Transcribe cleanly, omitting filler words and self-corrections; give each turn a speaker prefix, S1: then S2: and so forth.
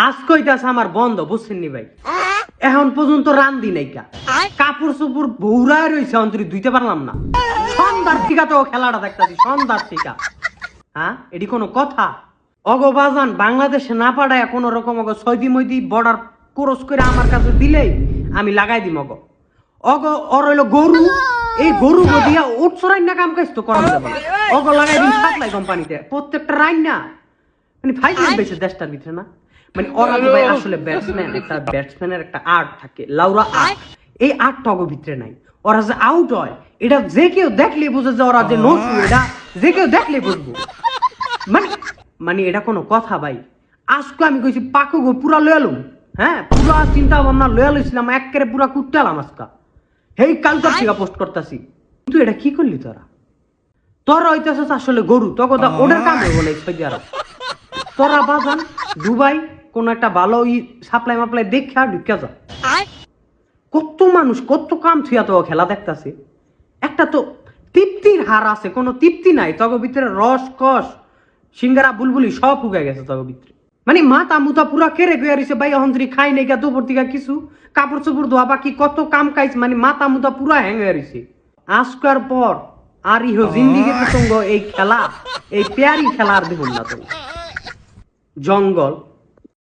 S1: আজ কইতাছে আমার বন্ধ, বুঝছেন নি ভাই? এখন পর্যন্ত রান্দি নাইকা, কাপড় চোপড় বৌরায় রয়েছে, অন্তরি ধুইতে পারলাম না। সন্ধ্যার টিকা তো খেলাটা দেখতাছি, সন্ধ্যার টিকা। হ্যাঁ, এটি কোনো কথা? অগবাজান বাংলাদেশে না পাঠায় কোন রকম অগ সৌদি মৈদি বর্ডার ক্রস করে আমার কাছে দিলেই আমি লাগাই দিম। অর হইল গরু, এই গরু দিয়া উঠ রান্না কাম কাজ তো করা যাবে না। অগ লাগাই দিন সাপ্লাই কোম্পানিতে প্রত্যেকটা রান্না, মানে ফাইটিং বেশি দেশটার ভিতরে না। মানে ওরা যে ভাই আসলে ব্যাটসম্যান, একটা ব্যাটসম্যানের একটা আর্ট থাকে, লাউরা আর্ট, এই আর্টটা অগ ভিতরে নাই। ওরা যে আউট হয় এটা যে কেউ দেখলে বুঝে যে ওরা যে নসু, এটা যে কেউ দেখলে বুঝবো। মানে মানে এটা কোনো কথা ভাই? আজকে আমি কইছি পাকু গো পুরা লয়ালুম, হ্যাঁ পুরা চিন্তা ভাবনা লয়া লইছিলাম, একেবারে পুরা কুট্টালাম আজকা। হেই কালকার থেকে পোস্ট করতেছি, কিন্তু এটা কি করলি তোরা? তোরা হইতেছিস আসলে গরু, তখন ওদের কাম হইব না। সৌদি আরব তোরা বাজান দুবাই কোন একটা ভালো সাপ্লাই মাপ্লাই দেখা ঢুকা যা। কত মানুষ কত কাম থুয়া তো খেলা দেখতাছে, একটা তো তৃপ্তির হার আছে, কোনো তৃপ্তি নাই। তখন ভিতরে রস কস সিঙ্গারা বুলবুলি সব ফুগাই গেছে তখন ভিতরে। মানে মাথা মুতা পুরা কেড়ে গিয়ে রয়েছে ভাই। অন্তরি খাই নাই গা দুপুর দিকে কিছু, কাপড় চোপড় ধোয়া বাকি কত কাম কাজ, মানে মাথা মুতা পুরা হ্যাং হয়ে রয়েছে। আজকার পর আর ইহো জিন্দিগিতে সঙ্গ এই খেলা, এই পেয়ারি খেলা আর দেখুন না। তো জঙ্গল